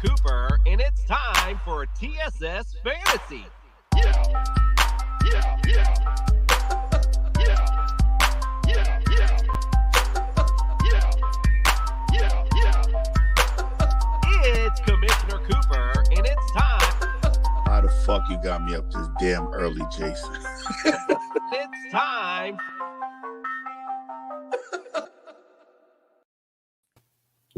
Cooper, and it's time for TSS Fantasy. It's Commissioner Cooper, and it's time. How the fuck you got me up this damn early, Jason? It's time.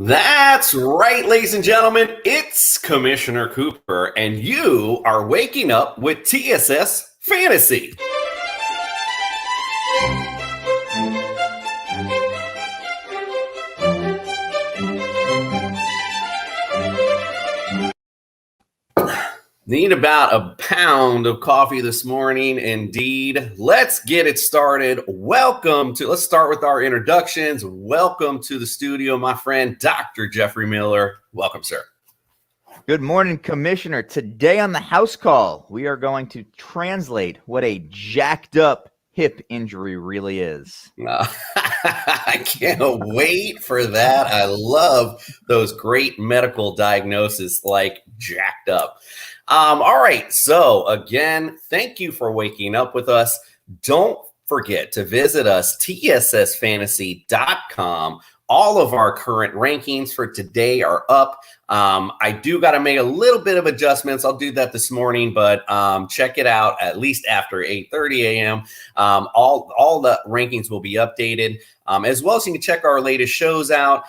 That's right, ladies and gentlemen. It's Commissioner Cooper, and you are waking up with TSS Fantasy. Need about a pound of coffee this morning, indeed. Let's get it started. Let's start with our introductions. Welcome to the studio, my friend, Dr. Jeffrey Miller. Welcome, sir. Good morning, Commissioner. Today on the house call, we are going to translate what a jacked up hip injury really is. I can't wait for that. I love those great medical diagnoses like jacked up. All right. So again, thank you for waking up with us. Don't forget to visit us, tssfantasy.com. All of our current rankings for today are up. I do got to make a little bit of adjustments. I'll do that this morning, but check it out at least after 8:30 a.m. All the rankings will be updated, as well as you can check our latest shows out,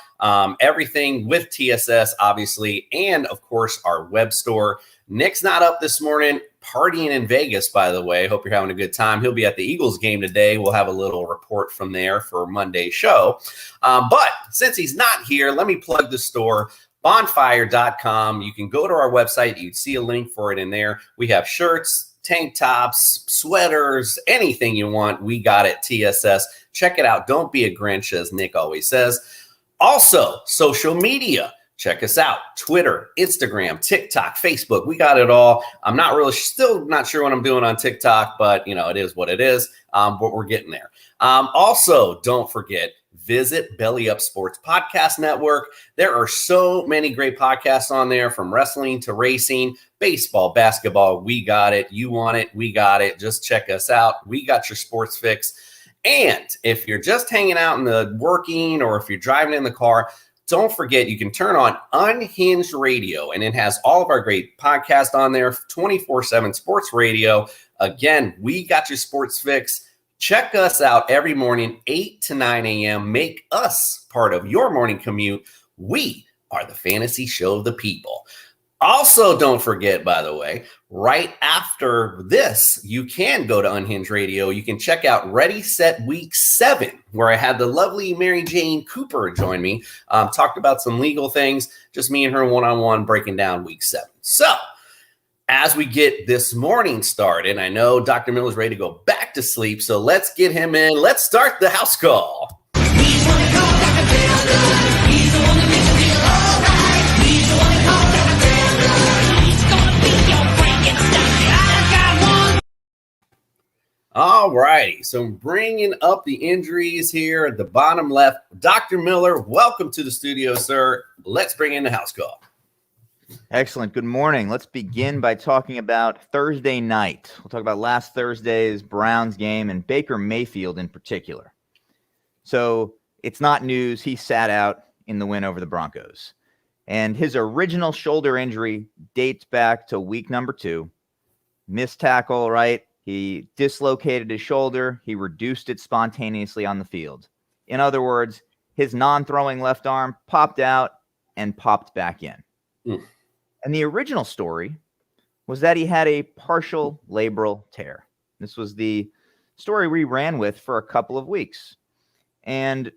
everything with TSS, obviously, and of course our web store. Nick's not up this morning, partying in Vegas, by the way. Hope you're having a good time. He'll be at the Eagles game today. We'll have a little report from there for Monday's show. But since he's not here, let me plug the store, bonfire.com. You can go to our website. You'd see a link for it in there. We have shirts, tank tops, sweaters, anything you want. We got it, TSS. Check it out. Don't be a Grinch, as Nick always says. Also, social media. Check us out. Twitter, Instagram, TikTok, Facebook. We got it all. Still not sure what I'm doing on TikTok, but it is what it is. But we're getting there. Also, don't forget, visit Belly Up Sports Podcast Network. There are so many great podcasts on there, from wrestling to racing, baseball, basketball. We got it. You want it. We got it. Just check us out. We got your sports fix. And if you're just hanging out in the working, or if you're driving in the car, don't forget, you can turn on Unhinged Radio, and it has all of our great podcasts on there, 24/7 sports radio. Again, we got your sports fix. Check us out every morning, 8 to 9 a.m. Make us part of your morning commute. We are the fantasy show of the people. Also, don't forget, by the way, right after this, you can go to Unhinged Radio. You can check out Ready, Set Week 7, where I had the lovely Mary Jane Cooper join me. Talked about some legal things, just me and her one-on-one breaking down Week 7. So, as we get this morning started, I know Dr. Miller's ready to go back to sleep, so let's get him in. Let's start the house call. He's the one to call Dr. Miller. He's the one that makes you feel all right. He's the one to call Dr. All righty, so bringing up the injuries here at the bottom left. Dr. Miller, welcome to the studio, sir. Let's bring in the house call. Excellent. Good morning. Let's begin by talking about Thursday night. We'll talk about last Thursday's Browns game and Baker Mayfield in particular. So it's not news. He sat out in the win over the Broncos. And his original shoulder injury dates back to week number 2. Missed tackle, right? He dislocated his shoulder. He reduced it spontaneously on the field. In other words, his non-throwing left arm popped out and popped back in. And the original story was that he had a partial labral tear. This was the story we ran with for a couple of weeks. And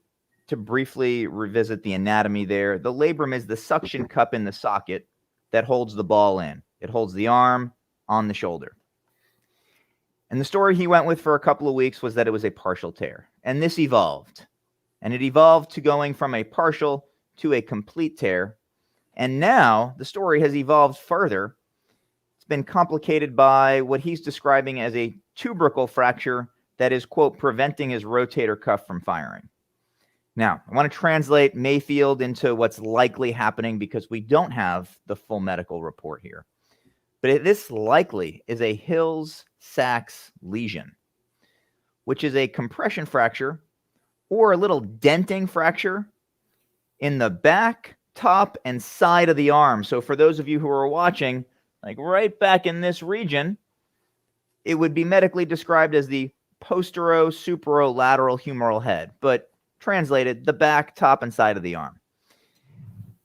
to briefly revisit the anatomy there, the labrum is the suction cup in the socket that holds the ball in. It holds the arm on the shoulder. And the story he went with for a couple of weeks was that it was a partial tear. And this evolved. And it evolved to going from a partial to a complete tear. And now the story has evolved further. It's been complicated by what he's describing as a tubercle fracture that is, quote, preventing his rotator cuff from firing. Now, I want to translate Mayfield into what's likely happening because we don't have the full medical report here. But this likely is a Hill-Sachs lesion, which is a compression fracture or a little denting fracture in the back, top, and side of the arm. So for those of you who are watching, like right back in this region, it would be medically described as the postero-superolateral humeral head, but translated, the back, top, and side of the arm.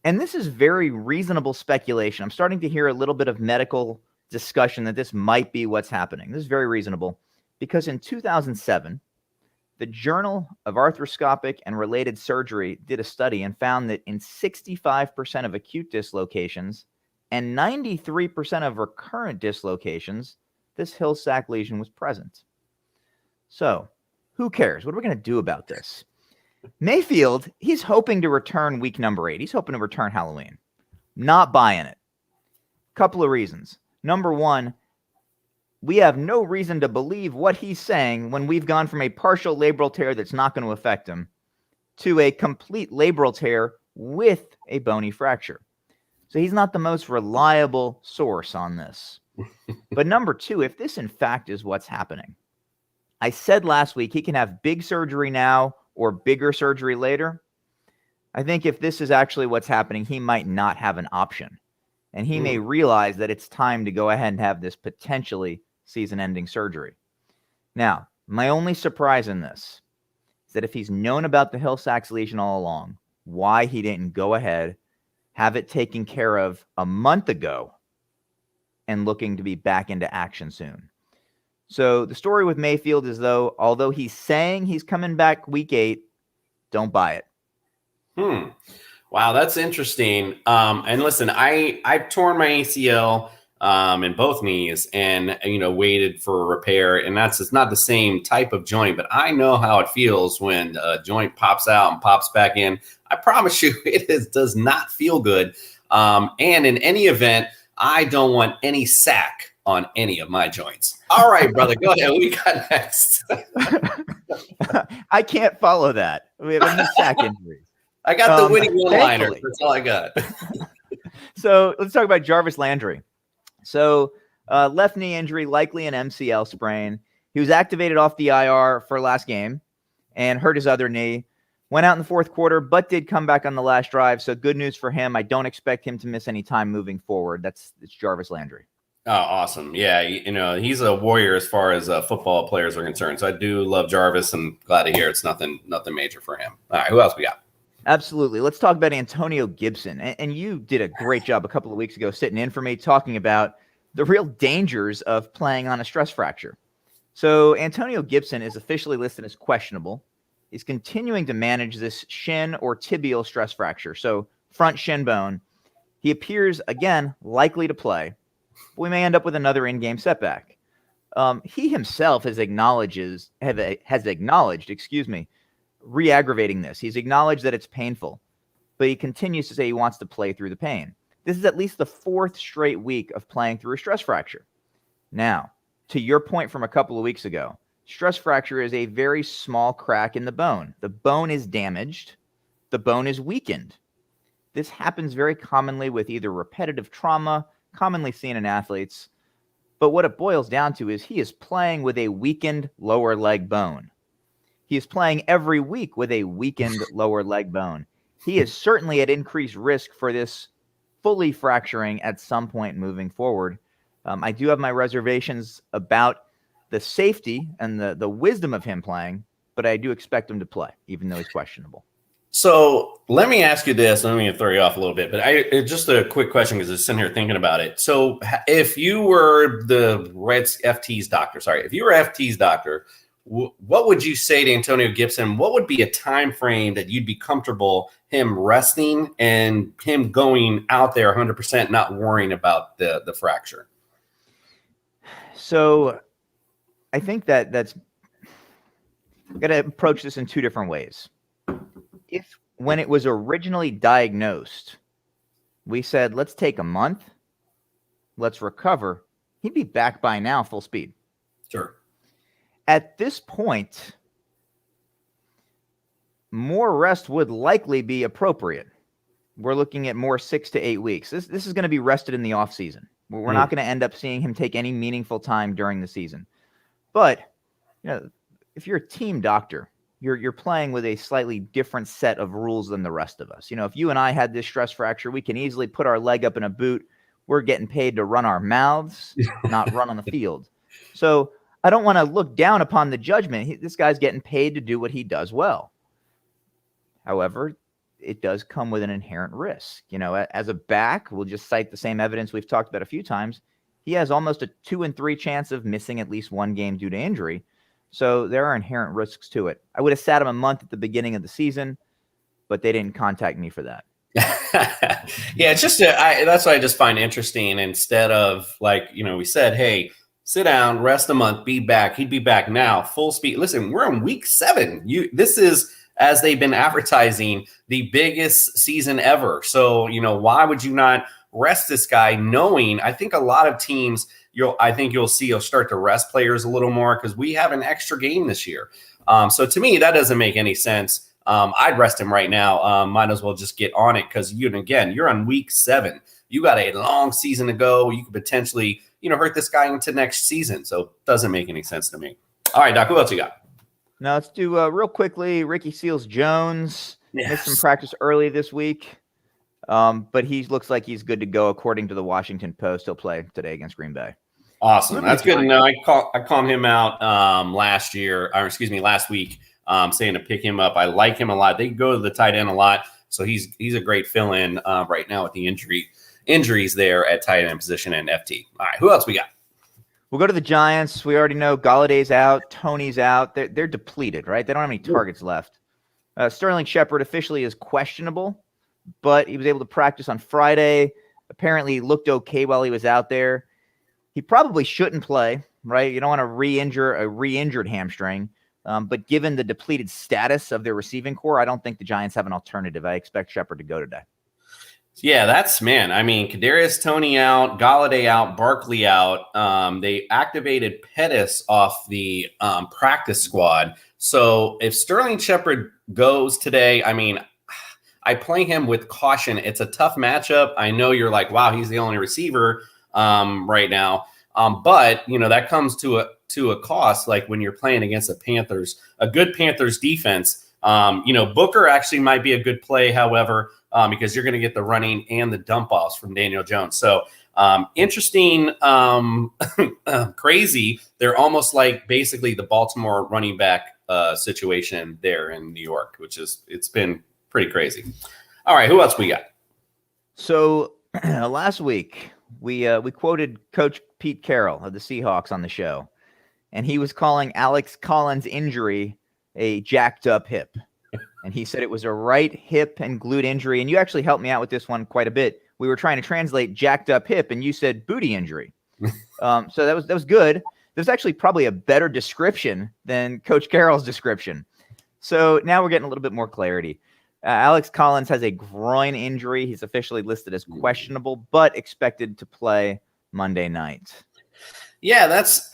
And this is very reasonable speculation. I'm starting to hear a little bit of medical discussion that this might be what's happening. This is very reasonable because in 2007, the Journal of Arthroscopic and Related Surgery did a study and found that in 65% of acute dislocations and 93% of recurrent dislocations, this Hill-Sachs lesion was present. So, who cares? What are we going to do about this? Mayfield, he's hoping to return week number 8. He's hoping to return Halloween. Not buying it. Couple of reasons. Number one, we have no reason to believe what he's saying when we've gone from a partial labral tear that's not going to affect him to a complete labral tear with a bony fracture. So he's not the most reliable source on this. But number two, if this in fact is what's happening, I said last week he can have big surgery now or bigger surgery later. I think if this is actually what's happening, he might not have an option. And he may realize that it's time to go ahead and have this potentially season-ending surgery. Now, my only surprise in this is that if he's known about the Hill-Sachs lesion all along, why he didn't go ahead, have it taken care of a month ago, and looking to be back into action soon. So the story with Mayfield is, though, although he's saying he's coming back week 8, don't buy it. Wow, that's interesting. And listen, I've torn my ACL in both knees and, waited for a repair. And it's not the same type of joint, but I know how it feels when a joint pops out and pops back in. I promise you does not feel good. And in any event, I don't want any sack on any of my joints. All right, brother, go ahead. What we got next? I can't follow that. We have any sack injuries. I got the winning one-liner. That's all I got. So let's talk about Jarvis Landry. So left knee injury, likely an MCL sprain. He was activated off the IR for last game and hurt his other knee. Went out in the fourth quarter, but did come back on the last drive. So good news for him. I don't expect him to miss any time moving forward. It's Jarvis Landry. Oh, awesome. Yeah, he's a warrior as far as football players are concerned. So I do love Jarvis and glad to hear it's nothing major for him. All right, who else we got? Absolutely. Let's talk about Antonio Gibson. And you did a great job a couple of weeks ago sitting in for me talking about the real dangers of playing on a stress fracture. So Antonio Gibson is officially listed as questionable. He's continuing to manage this shin or tibial stress fracture, so front shin bone. He appears, again, likely to play, but we may end up with another in-game setback. He himself has acknowledged, re-aggravating this. He's acknowledged that it's painful, but he continues to say he wants to play through the pain. This is at least the 4th straight week of playing through a stress fracture. Now, to your point from a couple of weeks ago, stress fracture is a very small crack in the bone. The bone is damaged. The bone is weakened. This happens very commonly with either repetitive trauma, commonly seen in athletes, but what it boils down to is he is playing with a weakened lower leg bone. He is playing every week with a weakened lower leg bone. He is certainly at increased risk for this fully fracturing at some point moving forward. I do have my reservations about the safety and the wisdom of him playing, but I do expect him to play, even though he's questionable. So let me ask you this. Let me throw you off a little bit, but just a quick question because I'm sitting here thinking about it. So if you were FT's doctor, what would you say to Antonio Gibson? What would be a time frame that you'd be comfortable him resting and him going out there 100%, not worrying about the fracture? So I think that's got to approach this in two different ways. If when it was originally diagnosed, we said, let's take a month, let's recover, he'd be back by now full speed. Sure. At this point, more rest would likely be appropriate. We're looking at more 6 to 8 weeks. This is going to be rested in the offseason. We're not going to end up seeing him take any meaningful time during the season. But if you're a team doctor, you're playing with a slightly different set of rules than the rest of us. If you and I had this stress fracture, we can easily put our leg up in a boot. We're getting paid to run our mouths, not run on the field. So I don't want to look down upon the judgment. This guy's getting paid to do what he does well. However, it does come with an inherent risk. As a back, we'll just cite the same evidence we've talked about a few times. He has almost a 2 in 3 chance of missing at least one game due to injury. So there are inherent risks to it. I would have sat him a month at the beginning of the season, but they didn't contact me for that. Yeah, it's just that's what I just find interesting. Instead of we said, hey, sit down, rest a month, be back. He'd be back now, full speed. Listen, we're in week 7. This is, as they've been advertising, the biggest season ever. So why would you not rest this guy? Knowing, I think a lot of teams, you'll see you'll start to rest players a little more because we have an extra game this year. So to me, that doesn't make any sense. I'd rest him right now. Might as well just get on it because you're on week 7. You got a long season to go. You could potentially, hurt this guy into next season. So it doesn't make any sense to me. All right, Doc, who else you got? Now let's do real quickly. Ricky Seals-Jones missed some practice early this week, but he looks like he's good to go according to the Washington Post. He'll play today against Green Bay. Awesome. That's good to know. I called him out last week, saying to pick him up. I like him a lot. They go to the tight end a lot, so he's a great fill-in right now with the injuries there at tight end position and FT. All right, who else we got? We'll go to the Giants. We already know Galladay's out, Tony's out. They're depleted, right? They don't have any targets left. Sterling Shepard officially is questionable, but he was able to practice on Friday. Apparently looked okay while he was out there. He probably shouldn't play, right? You don't want to re-injure a re-injured hamstring. But given the depleted status of their receiving core, I don't think the Giants have an alternative. I expect Shepard to go today. Yeah, Kadarius Toney out, Galladay out, Barkley out. They activated Pettis off the practice squad. So if Sterling Shepard goes today, I play him with caution. It's a tough matchup. I know you're like, wow, he's the only receiver right now. But that comes to a cost. Like when you're playing against a good Panthers defense. Booker actually might be a good play, however, because you're going to get the running and the dump offs from Daniel Jones. So interesting, crazy. They're almost like basically the Baltimore running back situation there in New York, it's been pretty crazy. All right, who else we got? So last week we quoted Coach Pete Carroll of the Seahawks on the show, and he was calling Alex Collins' injury a jacked up hip. And he said it was a right hip and glute injury. And you actually helped me out with this one quite a bit. We were trying to translate jacked up hip, and you said booty injury. So that was good. There's actually probably a better description than Coach Carroll's description. So now we're getting a little bit more clarity. Alex Collins has a groin injury. He's officially listed as questionable, but expected to play Monday night. Yeah, that's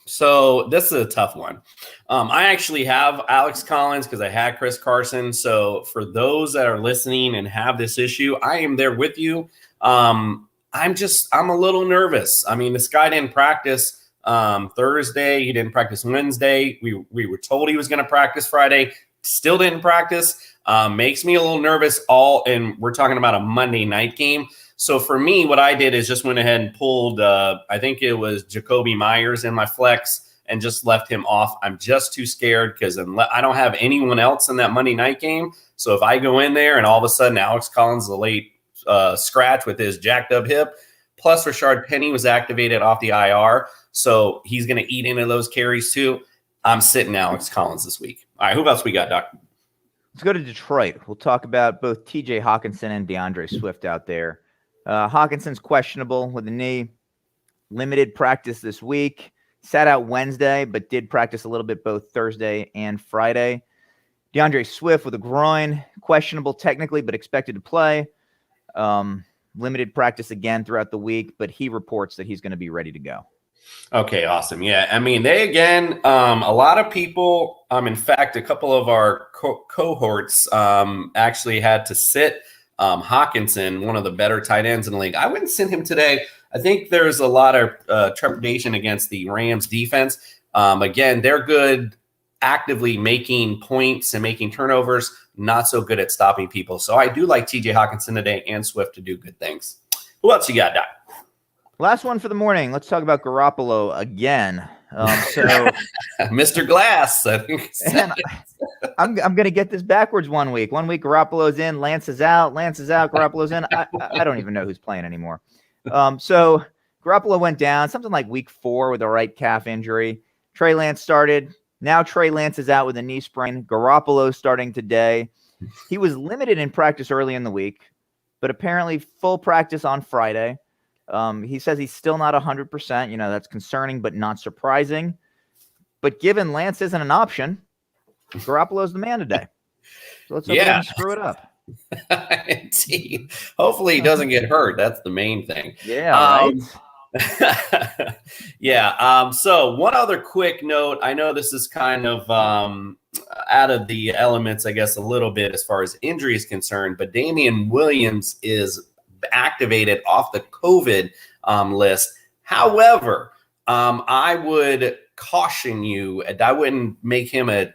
so this is a tough one. I actually have Alex Collins because I had Chris Carson. So for those that are listening and have this issue, I am there with you. I'm a little nervous. This guy didn't practice Thursday. He didn't practice Wednesday. We were told he was going to practice Friday. Still didn't practice. Makes me a little nervous. And we're talking about a Monday night game. So for me, what I did is just went ahead and pulled, I think it was Jacoby Myers in my flex and just left him off. I'm just too scared because I don't have anyone else in that Monday night game. So if I go in there and all of a sudden Alex Collins is a late scratch with his jacked up hip, plus Rashard Penny was activated off the IR, so he's going to eat into those carries too. I'm sitting Alex Collins this week. All right, who else we got, Doc? Let's go to Detroit. We'll talk about both TJ Hawkinson and DeAndre Swift out there. Hawkinson's questionable with a knee. Limited practice this week. Sat out Wednesday, but did practice a little bit both Thursday and Friday. DeAndre Swift with a groin. Questionable technically, but expected to play. Limited practice again throughout the week, but he reports that he's going to be ready to go. Okay, awesome. Yeah, I mean, they again, a lot of people, in fact, a couple of our cohorts actually had to sit Hawkinson, one of the better tight ends in the league. I wouldn't sit him today. I think there's a lot of trepidation against the Rams defense. Again, they're good actively making points and making turnovers, not so good at stopping people. So I do like TJ Hawkinson today and Swift to do good things. Who else you got, Doc? Last one for the morning. Let's talk about Garoppolo again. Mr. Glass, I think. I'm going to get this backwards 1 week. 1 week Garoppolo's in, Lance is out, Garoppolo's in. I don't even know who's playing anymore. So Garoppolo went down something like week 4 with a right calf injury. Trey Lance started. Now Trey Lance is out with a knee sprain. Garoppolo's starting today. He was limited in practice early in the week, but apparently full practice on Friday. He says he's still not 100%. That's concerning, but not surprising. But given Lance isn't an option, Garoppolo's the man today. So let's hope he doesn't screw it up. Indeed. Hopefully he doesn't get hurt. That's the main thing. Yeah, right. Yeah. So one other quick note. I know this is kind of out of the elements, I guess, a little bit as far as injury is concerned, but Damian Williams is activated off the COVID list. However, I would caution you, I wouldn't make him a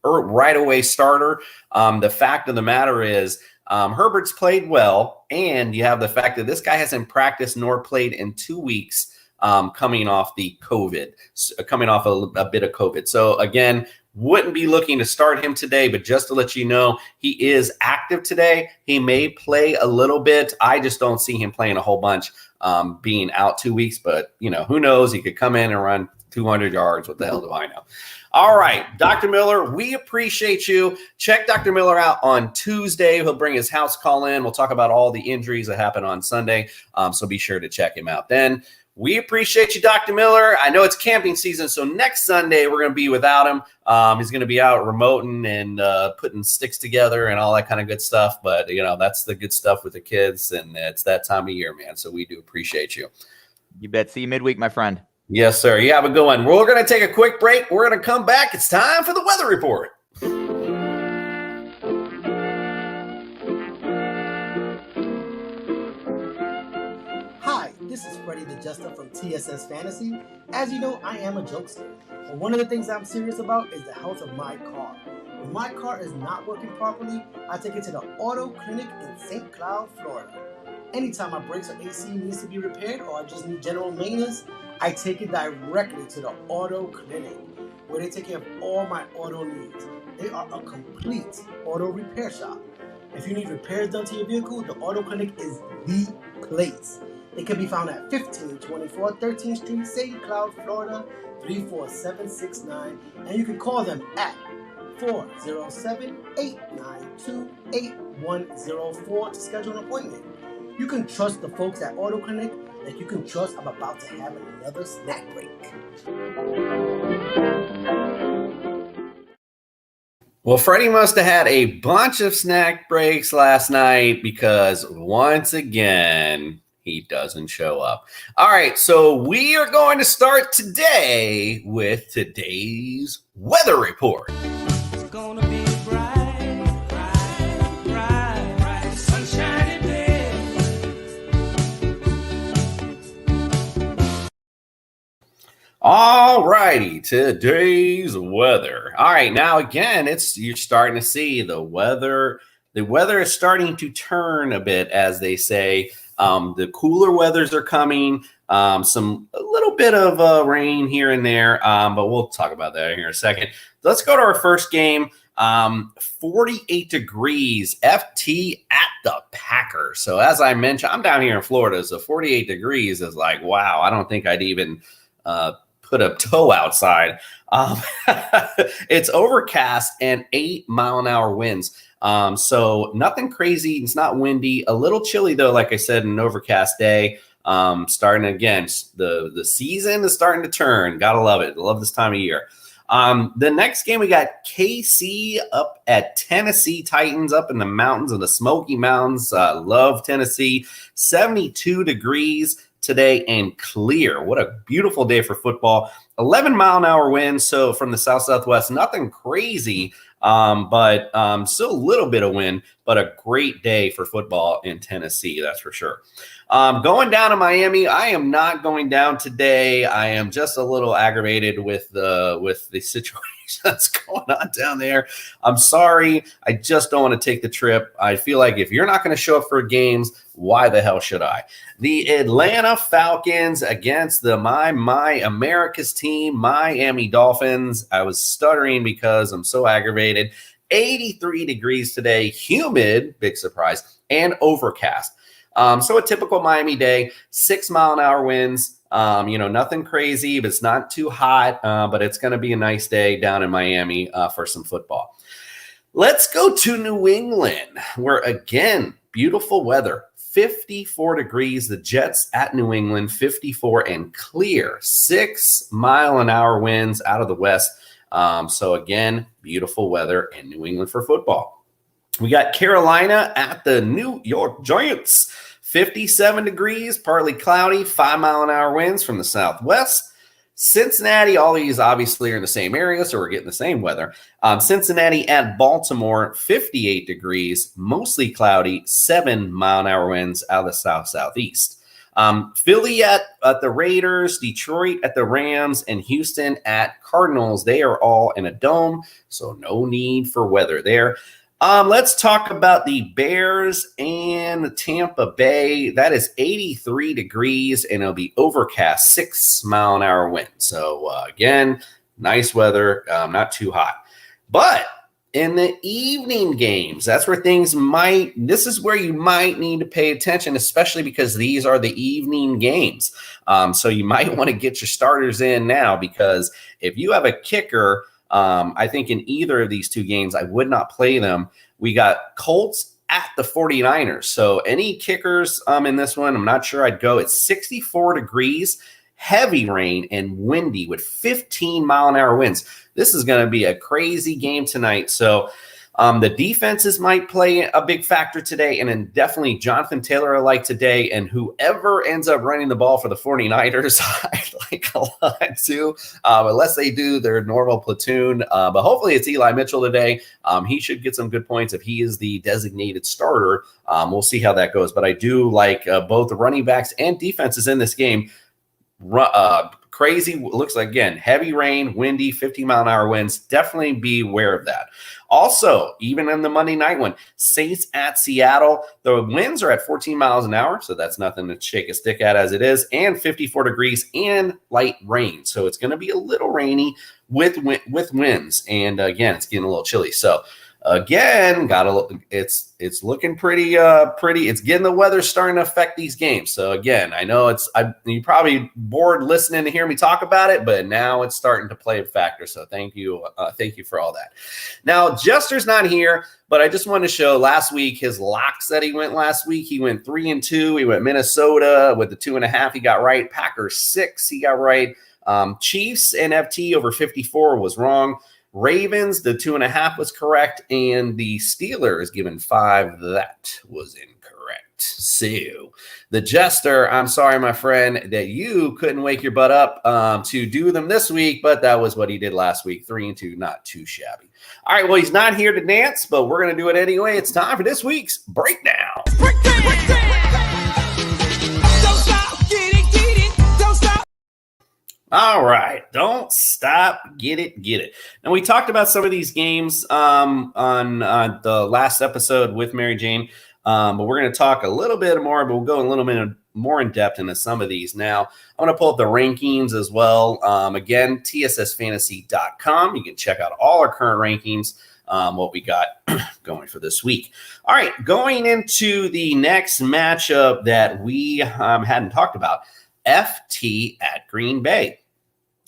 right away starter. The fact of the matter is, Herbert's played well, and you have the fact that this guy hasn't practiced nor played in 2 weeks, coming off the COVID, coming off a bit of COVID. So again, wouldn't be looking to start him today, but just to let you know, he is active today. He may play a little bit. I just don't see him playing a whole bunch, being out 2 weeks, but who knows? He could come in and run 200 yards. What the hell do I know? All right, Dr. Miller, we appreciate you. Check Dr. Miller out on Tuesday. He'll bring his house call in. We'll talk about all the injuries that happened on Sunday, so be sure to check him out then. We appreciate you, Dr. Miller. I know it's camping season, so next Sunday we're going to be without him. He's going to be out remoting and putting sticks together and all that kind of good stuff. But, that's the good stuff with the kids, and it's that time of year, man. So we do appreciate you. You bet. See you midweek, my friend. Yes, sir. You have a good one. We're going to take a quick break. We're going to come back. It's time for the weather report. This is Freddie the Jester from TSS Fantasy. As you know, I am a jokester. But one of the things I'm serious about is the health of my car. When my car is not working properly, I take it to the Auto Clinic in St. Cloud, Florida. Anytime my brakes or AC needs to be repaired or I just need general maintenance, I take it directly to the Auto Clinic, where they take care of all my auto needs. They are a complete auto repair shop. If you need repairs done to your vehicle, the Auto Clinic is the place. They can be found at 1524 13th Street, St. Cloud, Florida, 34769. And you can call them at 407-892-8104 to schedule an appointment. You can trust the folks at Auto Clinic like you can trust I'm about to have another snack break. Well, Freddie must have had a bunch of snack breaks last night because once again, he doesn't show up. All right, so we are going to start today with today's weather report. It's gonna be a bright, bright, bright, bright, sunshiny day. All righty, today's weather. All right, now again, you're starting to see the weather. The weather is starting to turn a bit, as they say. The cooler weathers are coming. A little bit of rain here and there, but we'll talk about that here in a second. Let's go to our first game. 48 degrees, FT at the Packers. So as I mentioned, I'm down here in Florida, so 48 degrees is like, wow, I don't think I'd even put a toe outside. It's overcast and 8-mile-an-hour winds. So nothing crazy. It's not windy. A little chilly though, like I said, an overcast day. Starting again, the season is starting to turn. Gotta love it. Love this time of year. The next game we got KC up at Tennessee Titans up in the mountains of the Smoky Mountains. Love Tennessee. 72 degrees. today and clear. What a beautiful day for football. 11-mile-an-hour wind. So from the south-southwest, nothing crazy, but still a little bit of wind, but a great day for football in Tennessee, that's for sure. Going down to Miami, I am not going down today. I am just a little aggravated with the situation that's going on down there. I'm sorry. I just don't want to take the trip. I feel like if you're not going to show up for games, why the hell should I? The Atlanta Falcons against the my America's team, Miami Dolphins. I was stuttering because I'm so aggravated. 83 degrees today, humid, big surprise, and overcast. So a typical Miami day, 6-mile-an-hour winds. Nothing crazy, but it's not too hot, but it's going to be a nice day down in Miami for some football. Let's go to New England, where, again, beautiful weather, 54 degrees. The Jets at New England, 54 and clear, 6-mile-an-hour winds out of the west. So, again, beautiful weather in New England for football. We got Carolina at the New York Giants, 57 degrees, partly cloudy, 5-mile-an-hour winds from the southwest. Cincinnati, all these obviously are in the same area, so we're getting the same weather. Cincinnati at Baltimore, 58 degrees, mostly cloudy, 7-mile-an-hour winds out of the south-southeast. Philly at the Raiders, Detroit at the Rams, and Houston at Cardinals. They are all in a dome, so no need for weather there. Let's talk about the Bears and Tampa Bay. That is 83 degrees, and it'll be overcast, 6-mile-an-hour wind. So, again, nice weather, not too hot. But in the evening games, that's where this is where you might need to pay attention, especially because these are the evening games. So you might want to get your starters in now, because if you have a kicker, I think in either of these two games, I would not play them. We got Colts at the 49ers. So any kickers in this one, I'm not sure I'd go. It's 64 degrees, heavy rain, and windy with 15-mile-an-hour winds. This is going to be a crazy game tonight. So the defenses might play a big factor today, and then definitely Jonathan Taylor I like today, and whoever ends up running the ball for the 49ers, I like a lot too, unless they do their normal platoon. But hopefully it's Eli Mitchell today. He should get some good points if he is the designated starter. We'll see how that goes. But I do like both the running backs and defenses in this game. Crazy, looks like, again, heavy rain, windy, 50-mile-an-hour winds. Definitely be aware of that. Also, even in the Monday night one, Saints at Seattle, the winds are at 14 miles an hour, so that's nothing to shake a stick at as it is, and 54 degrees and light rain. So it's going to be a little rainy with winds, and again, it's getting a little chilly. So again, it's looking pretty. It's getting the weather starting to affect these games. So again, I know you're probably bored listening to hear me talk about it, but now it's starting to play a factor. So thank you for all that. Now Jester's not here, but I just wanted to show last week his locks that he went last week. He went 3-2. He went Minnesota with the 2.5. He got right. Packers 6. He got right. Chiefs and FT over 54 was wrong. Ravens, the 2.5 was correct, and the Steelers given 5. That was incorrect. So the Jester, I'm sorry, my friend, that you couldn't wake your butt up to do them this week, but that was what he did last week. 3-2, not too shabby. All right, well, he's not here to dance, but we're going to do it anyway. It's time for this week's Breakdown. All right, don't stop, get it. Now, we talked about some of these games on the last episode with Mary Jane, but we're going to talk a little bit more, but we'll go a little bit more in depth into some of these. Now, I'm going to pull up the rankings as well. Again, tssfantasy.com. You can check out all our current rankings, what we got going for this week. All right, going into the next matchup that we hadn't talked about, FT at Green Bay.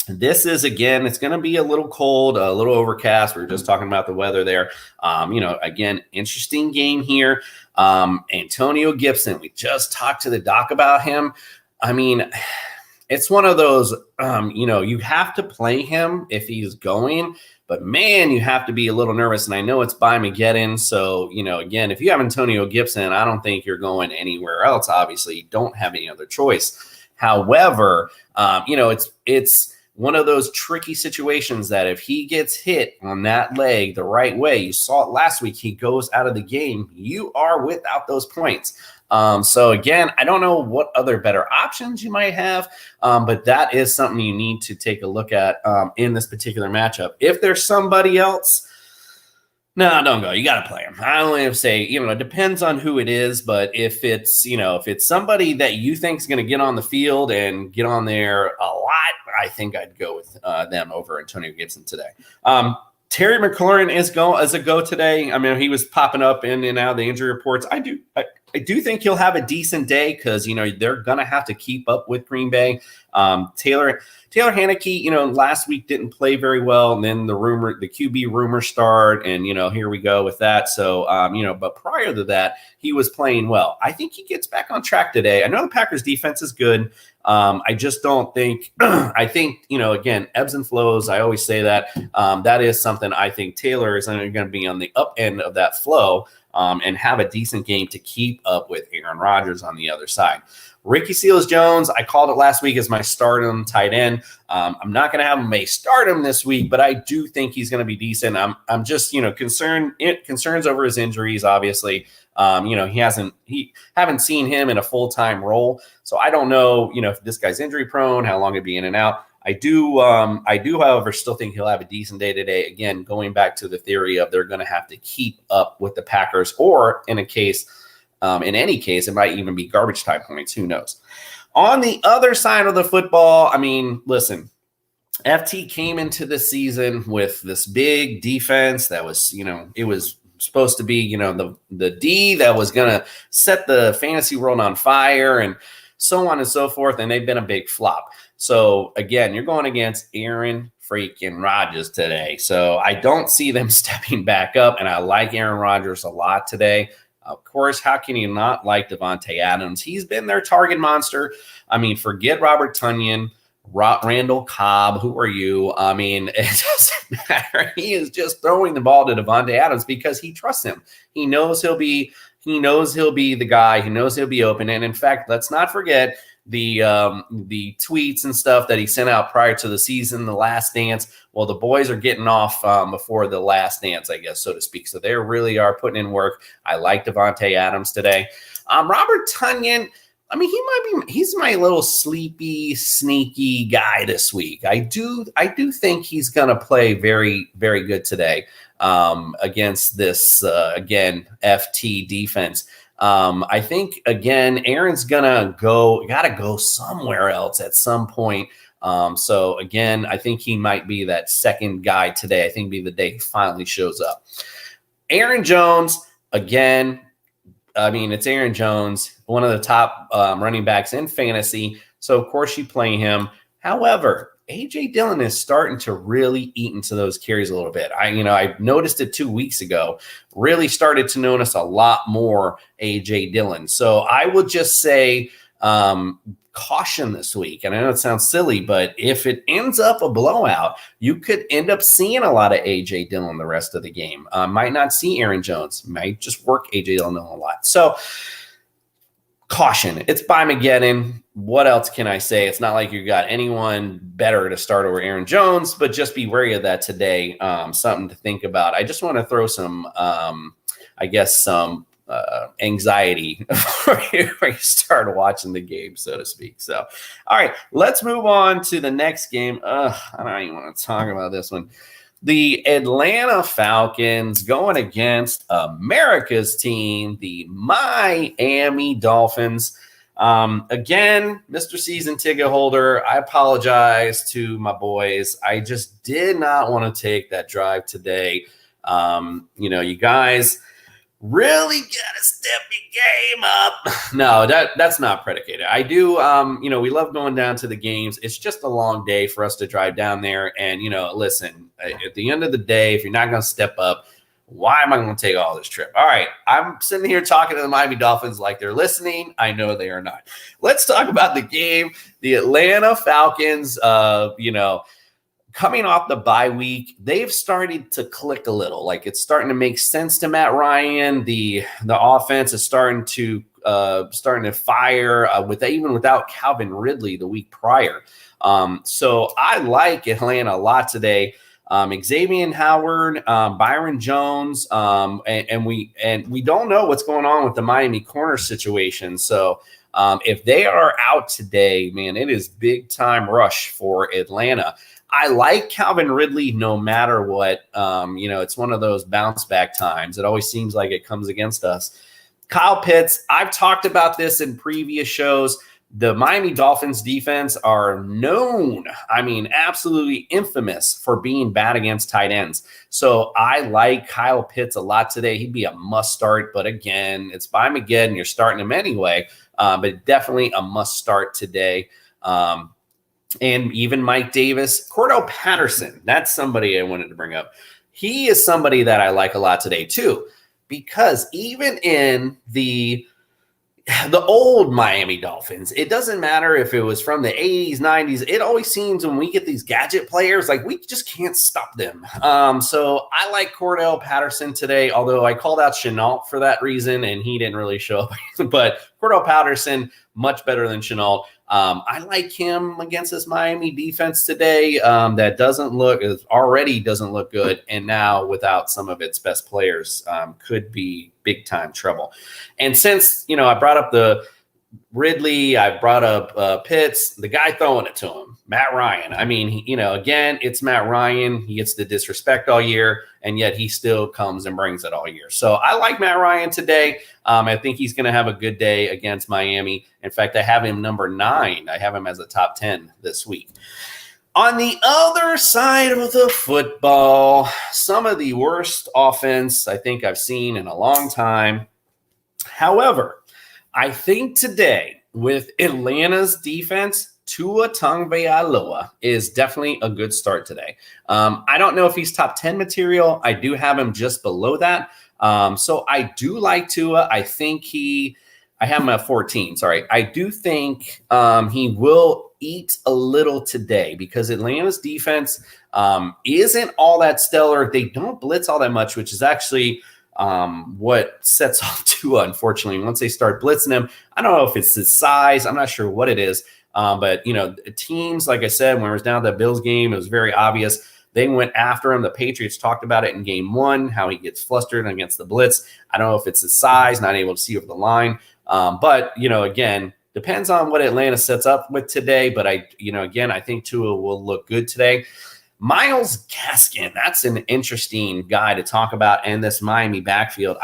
This is, again, it's going to be a little cold, a little overcast. We were just talking about the weather there. Again, interesting game here. Antonio Gibson, we just talked to the doc about him. I mean, it's one of those, you have to play him if he's going, but man, you have to be a little nervous. And I know it's by Mageddon. So, again, if you have Antonio Gibson, I don't think you're going anywhere else. Obviously, you don't have any other choice. However, it's one of those tricky situations that if he gets hit on that leg the right way, you saw it last week, he goes out of the game, you are without those points. So again, I don't know what other better options you might have, but that is something you need to take a look at in this particular matchup. If there's somebody else, no, don't go. You got to play him. I only have to say, it depends on who it is, but if it's somebody that you think is going to get on the field and get on there a lot, I think I'd go with them over Antonio Gibson today. Terry McLaurin is a go today. I mean, he was popping up in and out of the injury reports. I do think he'll have a decent day because, they're going to have to keep up with Green Bay. Taylor Haneke, last week didn't play very well. And then the QB rumor start and, here we go with that. So, but prior to that, he was playing well. I think he gets back on track today. I know the Packers defense is good. I just don't think, I think, again, ebbs and flows. I always say that. That is something I think Taylor is going to be on the up end of that flow and have a decent game to keep up with Aaron Rodgers on the other side. Ricky Seals-Jones, I called it last week as my stardom tight end. I'm not going to have him a stardom this week, but I do think he's going to be decent. I'm just, concerns over his injuries, obviously. Haven't seen him in a full-time role. So I don't know, if this guy's injury prone, how long he'd be in and out. I do, however, still think he'll have a decent day today. Again, going back to the theory of they're going to have to keep up with the Packers, or in any case, it might even be garbage time points. Who knows? On the other side of the football, I mean, listen, FT came into the season with this big defense that was, it was supposed to be, the D that was going to set the fantasy world on fire and so on and so forth. And they've been a big flop. So again, you're going against Aaron freaking Rodgers today. So I don't see them stepping back up. And I like Aaron Rodgers a lot today. Of course, how can you not like Devontae Adams? He's been their target monster. I mean, forget Robert Tonyan, Randall Cobb. Who are you? I mean, it doesn't matter. He is just throwing the ball to Devontae Adams because he trusts him. He knows he'll be the guy. He knows he'll be open. And in fact, let's not forget the tweets and stuff that he sent out prior to the season, the last dance. Well, the boys are getting off before the last dance, I guess, so to speak. So they really are putting in work. I like Devontae Adams today. Robert Tonyan, I mean, he's my little sleepy, sneaky guy this week. I do think he's going to play very, very good today against this, again, FT defense. I think, again, Aaron's got to go somewhere else at some point. So, again, I think he might be that second guy today. I think be the day he finally shows up. Aaron Jones, again, I mean, it's Aaron Jones, one of the top running backs in fantasy. So, of course, you play him. However, A.J. Dillon is starting to really eat into those carries a little bit. I noticed it 2 weeks ago, really started to notice a lot more A.J. Dillon. So I would just say caution this week. And I know it sounds silly, but if it ends up a blowout, you could end up seeing a lot of A.J. Dillon the rest of the game. Might not see Aaron Jones. Might just work A.J. Dillon a lot. So caution. It's by Mageddon. What else can I say? It's not like you got anyone better to start over Aaron Jones, but just be wary of that today. Something to think about. I just want to throw some, anxiety before you start watching the game, so to speak. So, all right, let's move on to the next game. I don't even want to talk about this one. The Atlanta Falcons going against America's team, the Miami Dolphins. Again, Mr. Season Ticket Holder, I apologize to my boys. I just did not want to take that drive today. You guys really gotta step your game up. No, that's not predicated. I do, we love going down to the games. It's just a long day for us to drive down there. And, listen, at the end of the day, if you're not going to step up, why am I going to take all this trip? All right, I'm sitting here talking to the Miami Dolphins like they're listening. I know they are not. Let's talk about the game. The Atlanta Falcons, coming off the bye week, they've started to click a little. Like, it's starting to make sense to Matt Ryan. The offense is starting to starting to fire without Calvin Ridley the week prior. So I like Atlanta a lot today. Xavier Howard, Byron Jones, and we don't know what's going on with the Miami corner situation. So if they are out today, man, it is big time rush for Atlanta. I like Calvin Ridley no matter what. It's one of those bounce back times. It always seems like it comes against us. Kyle Pitts, I've talked about this in previous shows. The Miami Dolphins defense are known, absolutely infamous for being bad against tight ends. So I like Kyle Pitts a lot today. He'd be a must start, but again, it's by Mageddon. You're starting him anyway, but definitely a must start today. And even Mike Davis, Cordell Patterson, that's somebody I wanted to bring up. He is somebody that I like a lot today too, because even in the old Miami Dolphins, it doesn't matter if it was from the 80s, 90s. It always seems when we get these gadget players, like we just can't stop them. So I like Cordell Patterson today, although I called out Chenault for that reason, and he didn't really show up. But Cordell Patterson, much better than Chenault. I like him against this Miami defense today that already doesn't look good, and now without some of its best players could be big time trouble. And since I brought up the Ridley, I brought up Pitts, the guy throwing it to him, Matt Ryan. Again, it's Matt Ryan. He gets the disrespect all year, and yet he still comes and brings it all year. So I like Matt Ryan today. I think he's going to have a good day against Miami. In fact, I have him number 9. I have him as a top 10 this week. On the other side of the football, some of the worst offense I think I've seen in a long time. However, I think today with Atlanta's defense, Tua Tagovailoa is definitely a good start today. I don't know if he's top 10 material. I do have him just below that. So I do like Tua. I have him at 14. Sorry. I do think he will eat a little today because Atlanta's defense isn't all that stellar. They don't blitz all that much, which is actually what sets off Tua, unfortunately. Once they start blitzing him, I don't know if it's his size. I'm not sure what it is. But teams, like I said, when it was down to the Bills game, it was very obvious. They went after him. The Patriots talked about it in game 1, how he gets flustered against the blitz. I don't know if it's his size, not able to see over the line. But again, depends on what Atlanta sets up with today. But I think Tua will look good today. Myles Gaskin, that's an interesting guy to talk about in this Miami backfield.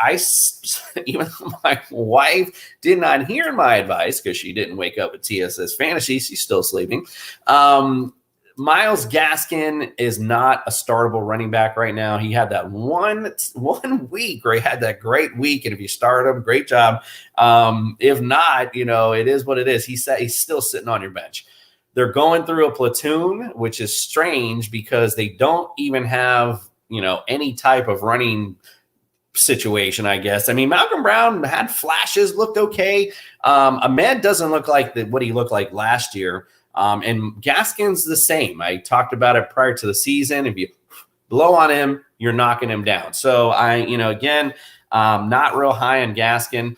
Even though my wife did not hear my advice because she didn't wake up with TSS Fantasy, she's still sleeping. Myles Gaskin is not a startable running back right now. He had that one week where he had that great week, and if you start him, great job. If not, it is what it is. He's still sitting on your bench. They're going through a platoon, which is strange because they don't even have, any type of running situation, I guess. Malcolm Brown had flashes, looked okay. Ahmed doesn't look like what he looked like last year. And Gaskin's the same. I talked about it prior to the season. If you blow on him, you're knocking him down. So not real high on Gaskin.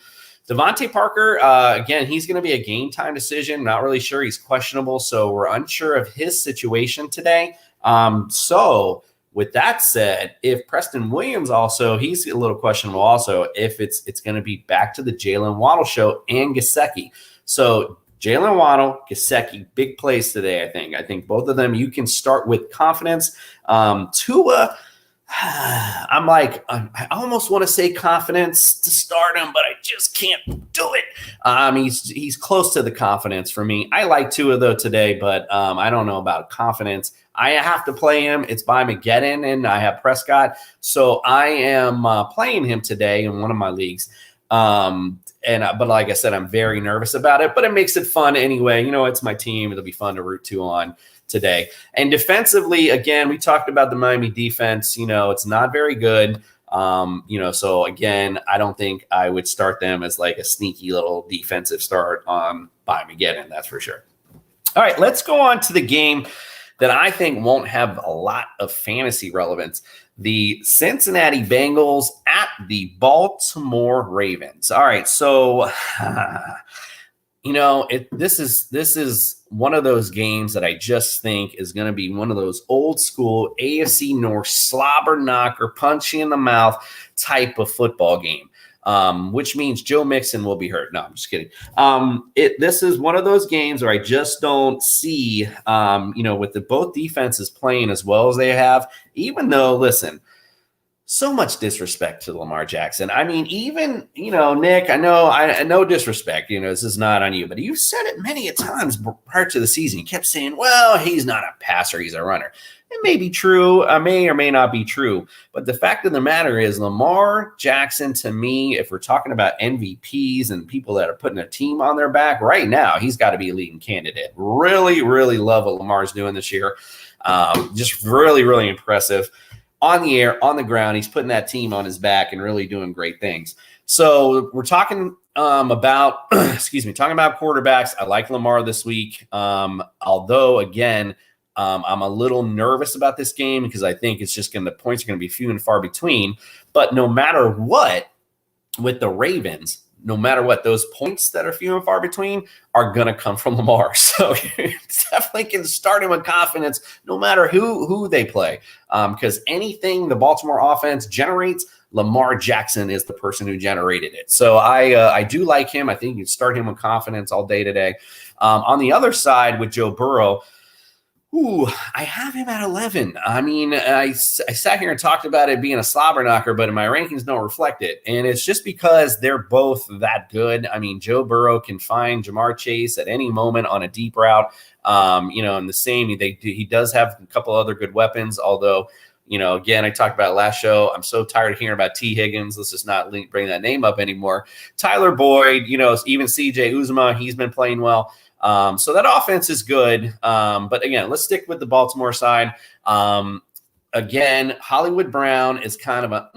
Devontae Parker, again, he's going to be a game time decision. Not really sure. He's questionable, so we're unsure of his situation today. So with that said, if Preston Williams also, he's a little questionable also, if it's going to be back to the Jalen Waddle show and Gesicki. So Jalen Waddle, Gesicki, big plays today, I think. I think both of them you can start with confidence. Tua, I almost want to say confidence to start him, but I just can't do it. He's close to the confidence for me. I like Tua though today, but I don't know about confidence. I have to play him. It's by Mageddon, and I have Prescott, so I am playing him today in one of my leagues. But like I said, I'm very nervous about it, but it makes it fun anyway. It's my team. It'll be fun to root to on today. And defensively, again, we talked about the Miami defense. It's not very good. So again, I don't think I would start them as like a sneaky little defensive start by Mageddon. That's for sure. All right, let's go on to the game that I think won't have a lot of fantasy relevance. The Cincinnati Bengals at the Baltimore Ravens. All right, so this is one of those games that I just think is going to be one of those old school AFC North slobber knocker, punch you in the mouth type of football game. Which means Joe Mixon will be hurt. No, I'm just kidding. This is one of those games where I just don't see, with both defenses playing as well as they have, even though, listen, so much disrespect to Lamar Jackson. I mean, even, Nick, I know disrespect, this is not on you, but you said it many a times prior to the season. You kept saying, well, he's not a passer, he's a runner. It may be true, may or may not be true, but the fact of the matter is Lamar Jackson, to me, if we're talking about MVPs and people that are putting a team on their back right now, he's got to be a leading candidate. Really, really love what Lamar's doing this year. Just really, really impressive. On the air, on the ground, he's putting that team on his back and really doing great things. So we're talking about, talking about quarterbacks. I like Lamar this week, although, again, I'm a little nervous about this game because I think it's just the points are going to be few and far between. But no matter what, with the Ravens, no matter what, those points that are few and far between are going to come from Lamar. So you definitely can start him with confidence no matter who they play. Because anything the Baltimore offense generates, Lamar Jackson is the person who generated it. So I do like him. I think you can start him with confidence all day today. On the other side with Joe Burrow, I have him at 11. I mean, I sat here and talked about it being a slobber knocker, but my rankings don't reflect it. And it's just because they're both that good. I mean, Joe Burrow can find Jamar Chase at any moment on a deep route. And the same, he does have a couple other good weapons, although, again, I talked about it last show. I'm so tired of hearing about T. Higgins. Let's just not bring that name up anymore. Tyler Boyd, even CJ Uzomah, he's been playing well. So that offense is good. But again, let's stick with the Baltimore side. Again, Hollywood Brown is kind of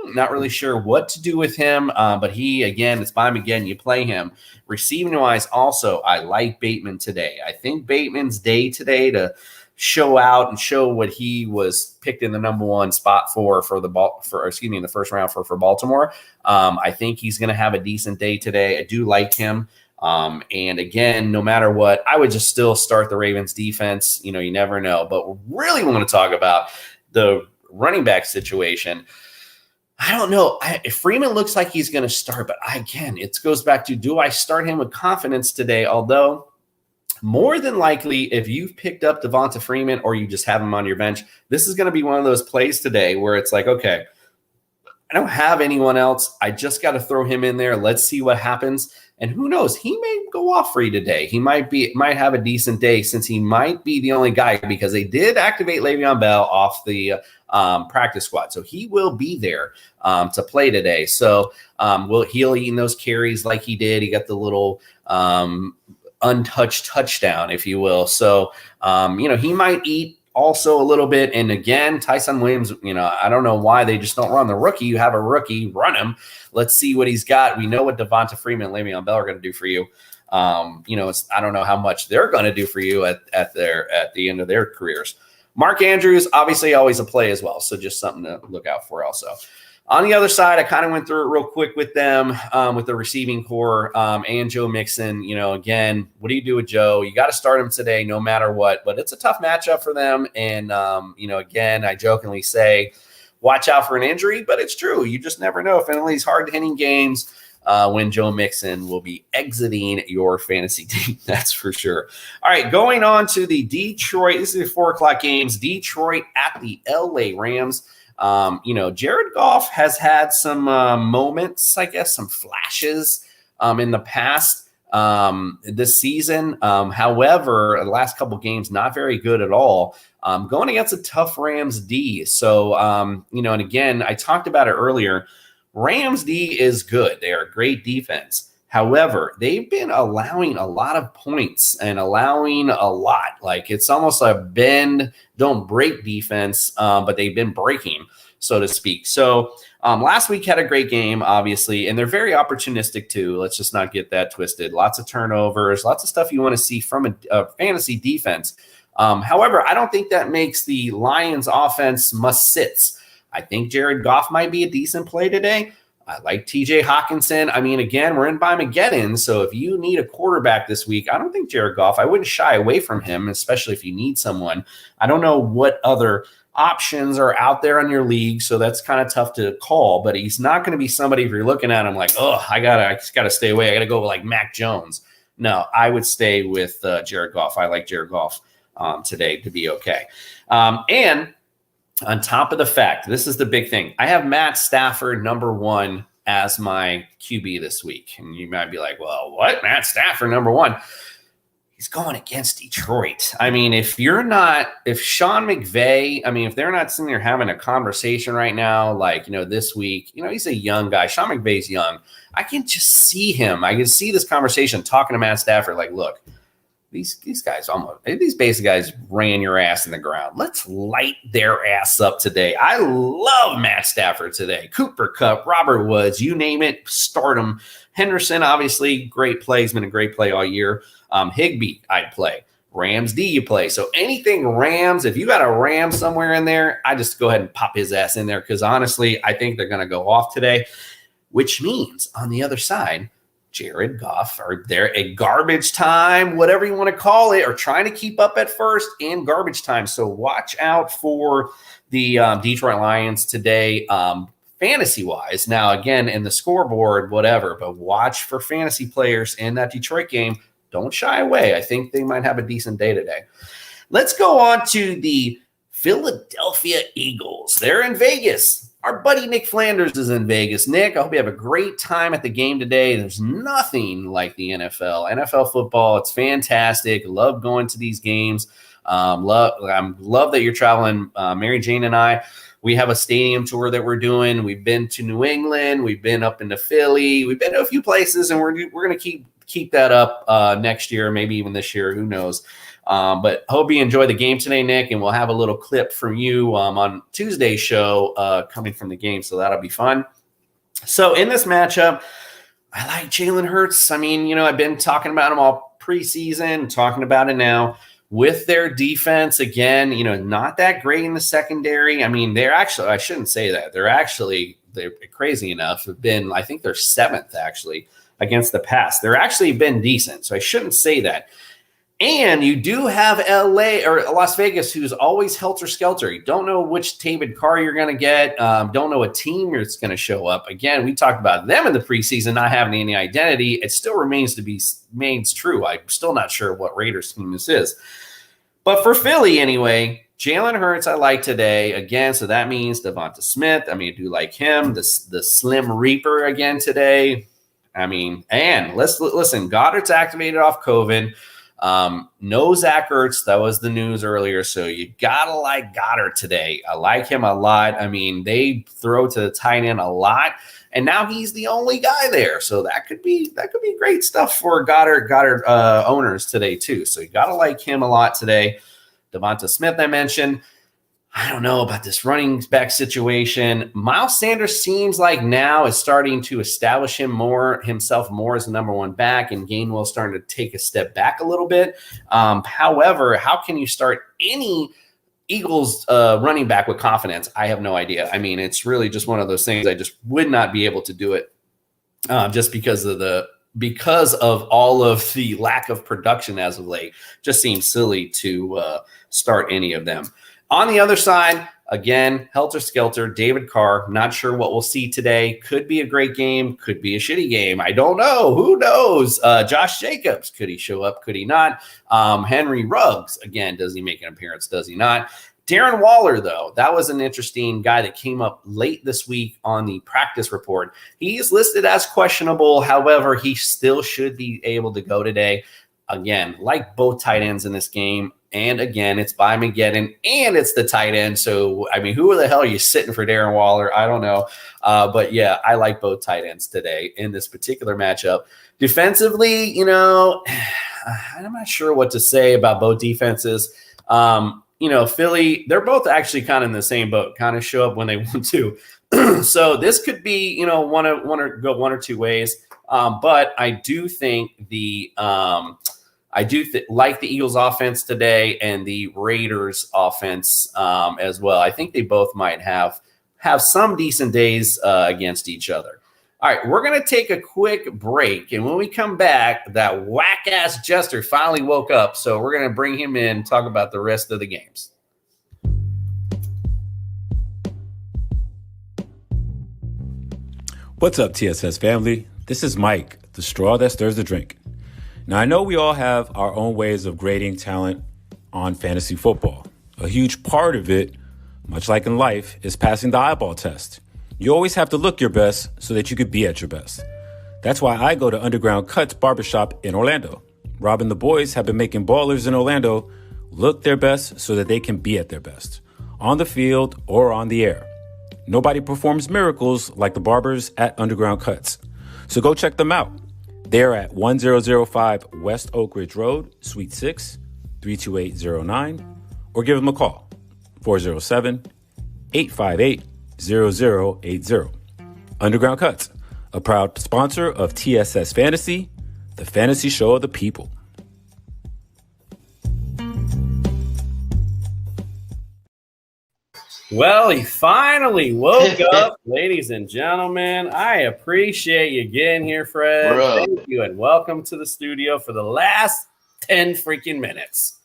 not really sure what to do with him. But it's by him again. You play him. Receiving wise, also, I like Bateman today. I think Bateman's day today to show out and show what he was picked in the number one spot in the first round for Baltimore. I think he's going to have a decent day today. I do like him. And again, no matter what, I would just still start the Ravens defense. You never know. But we really want to talk about the running back situation. I don't know. Freeman looks like he's going to start, but again, it goes back to, do I start him with confidence today? Although more than likely, if you've picked up Devonta Freeman or you just have him on your bench, this is going to be one of those plays today where it's like, okay, I don't have anyone else. I just got to throw him in there. Let's see what happens. And who knows? He may go off free today. He might have a decent day since he might be the only guy because they did activate Le'Veon Bell off the practice squad. So he will be there to play today. So he'll eat those carries like he did. He got the little untouched touchdown, if you will. So, he might eat also a little bit. And again, Tyson Williams, I don't know why they just don't run the rookie. You have a rookie, run him. Let's see what he's got. We know what Devonta Freeman and Le'Veon Bell are going to do for you. I don't know how much they're going to do for you at the end of their careers. Mark Andrews, obviously always a play as well. So just something to look out for also. On the other side, I kind of went through it real quick with them, with the receiving core and Joe Mixon. Again, what do you do with Joe? You got to start him today no matter what, but it's a tough matchup for them. And, again, I jokingly say, watch out for an injury, but it's true. You just never know. If in these hard-hitting games, when Joe Mixon will be exiting your fantasy team, that's for sure. All right, going on to the Detroit. This is the 4:00 games. Detroit at the LA Rams. Jared Goff has had some moments, I guess, some flashes in the past this season. However, the last couple games, not very good at all. Going against a tough Rams D. So, and again, I talked about it earlier. Rams D is good. They are a great defense. However, they've been allowing a lot of points and allowing a lot. Like it's almost a bend, don't break defense, but they've been breaking, so to speak. So last week had a great game, obviously, and they're very opportunistic too. Let's just not get that twisted. Lots of turnovers, lots of stuff you want to see from a fantasy defense. However, I don't think that makes the Lions offense must-sits. I think Jared Goff might be a decent play today. I like TJ Hawkinson. I mean, again, we're in Armageddon, so if you need a quarterback this week, I don't think Jared Goff, I wouldn't shy away from him, especially if you need someone. I don't know what other options are out there on your league, so that's kind of tough to call, but he's not going to be somebody, if you're looking at him like, oh, I just gotta stay away. I got to go with like Mac Jones. No, I would stay with Jared Goff. I like Jared Goff today to be okay. And on top of the fact, this is the big thing. I have Matt Stafford number 1 as my QB this week. And you might be like, well, what? Matt Stafford number 1? He's going against Detroit. I mean, if Sean McVay, I mean, if they're not sitting there having a conversation right now, like, this week, he's a young guy. Sean McVay's young. I can just see him. I can see this conversation talking to Matt Stafford like, look, these basic guys ran your ass in the ground. Let's light their ass up today. I love Matt Stafford today. Cooper Kupp, Robert Woods, you name it, start him. Henderson, obviously, great play. He's been a great play all year. Higbee, I'd play. Rams D, you play. So anything Rams, if you got a Ram somewhere in there, I just go ahead and pop his ass in there because honestly, I think they're going to go off today, which means on the other side, Jared Goff, or they're a garbage time, whatever you want to call it, or trying to keep up at first in garbage time. So watch out for the Detroit Lions today, fantasy-wise. Now, again, in the scoreboard, whatever, but watch for fantasy players in that Detroit game. Don't shy away. I think they might have a decent day today. Let's go on to the Philadelphia Eagles. They're in Vegas. Our buddy Nick Flanders is in Vegas. Nick, I hope you have a great time at the game today. There's nothing like the NFL. NFL football, it's fantastic. Love going to these games. Love that you're traveling. Mary Jane and I, we have a stadium tour that we're doing. We've been to New England. We've been up into Philly. We've been to a few places, and we're going to keep that up next year, maybe even this year. Who knows? But hope you enjoy the game today, Nick, and we'll have a little clip from you on Tuesday's show coming from the game, so that'll be fun. So in this matchup, I like Jalen Hurts. I mean, I've been talking about him all preseason, talking about it now. With their defense, again, not that great in the secondary. I mean, I shouldn't say that. They're crazy enough, I think they're 7th, actually, against the pass. They're actually been decent, so I shouldn't say that. And you do have LA or Las Vegas, who's always helter-skelter. You don't know which David Carr you're going to get. Don't know what team that's going to show up. Again, we talked about them in the preseason not having any identity. It still remains true. I'm still not sure what Raiders team this is. But for Philly, anyway, Jalen Hurts I like today. Again, so that means Devonta Smith. I mean, I do like him. The Slim Reaper again today. I mean, and listen, Goddard's activated off COVID. No Zach Ertz. That was the news earlier. So you gotta like Goddard today. I like him a lot. I mean, they throw to the tight end a lot, and now he's the only guy there. So that could be great stuff for Goddard owners today too. So you gotta like him a lot today. Devonta Smith, I mentioned. I don't know about this running back situation. Miles Sanders seems like now is starting to establish himself more as the number 1 back, and Gainwell's starting to take a step back a little bit. However, how can you start any Eagles running back with confidence? I have no idea. I mean, it's really just one of those things. I just would not be able to do it just because of all of the lack of production as of late. Just seems silly to start any of them. On the other side, again, helter-skelter, David Carr. Not sure what we'll see today. Could be a great game. Could be a shitty game. I don't know. Who knows? Josh Jacobs. Could he show up? Could he not? Henry Ruggs. Again, does he make an appearance? Does he not? Darren Waller, though, that was an interesting guy that came up late this week on the practice report. He's listed as questionable. However, he still should be able to go today. Again, like both tight ends in this game. And again, it's by Armageddon and it's the tight end. So, I mean, who the hell are you sitting for Darren Waller? I don't know. But yeah, I like both tight ends today in this particular matchup. Defensively, I'm not sure what to say about both defenses. Philly, they're both actually kind of in the same boat, kind of show up when they want to. So this could be, go one or two ways. But I do think the I do like the Eagles offense today and the Raiders offense as well. I think they both might have some decent days against each other. All right, we're going to take a quick break. And when we come back, that whack-ass Jester finally woke up. So we're going to bring him in and talk about the rest of the games. What's up, TSS family? This is Mike, the straw that stirs the drink. Now, I know we all have our own ways of grading talent on fantasy football. A huge part of it, much like in life, is passing the eyeball test. You always have to look your best so that you could be at your best. That's why I go to Underground Cuts Barbershop in Orlando. Rob and the boys have been making ballers in Orlando look their best so that they can be at their best, on the field or on the air. Nobody performs miracles like the barbers at Underground Cuts. So go check them out. They're at 1005 West Oak Ridge Road, Suite 6, 32809, or give them a call, 407-858-0080. Underground Cuts, a proud sponsor of TSS Fantasy, the fantasy show of the people. Well, he finally woke up, ladies and gentlemen. I appreciate you getting here, Fred. Bro. Thank you, and welcome to the studio for the last 10 freaking minutes.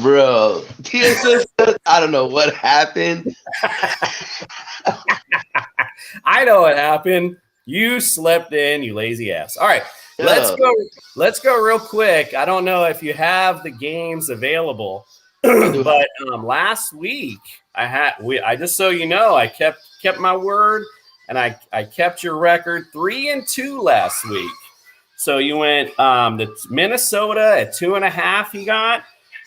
Bro, TSS, I don't know what happened. I know what happened. You slept in, you lazy ass. All right, let's go real quick. I don't know if you have the games available, but last week I just so you know, I kept my word, and I kept your record 3-2 last week. So you went to Minnesota at 2.5. You got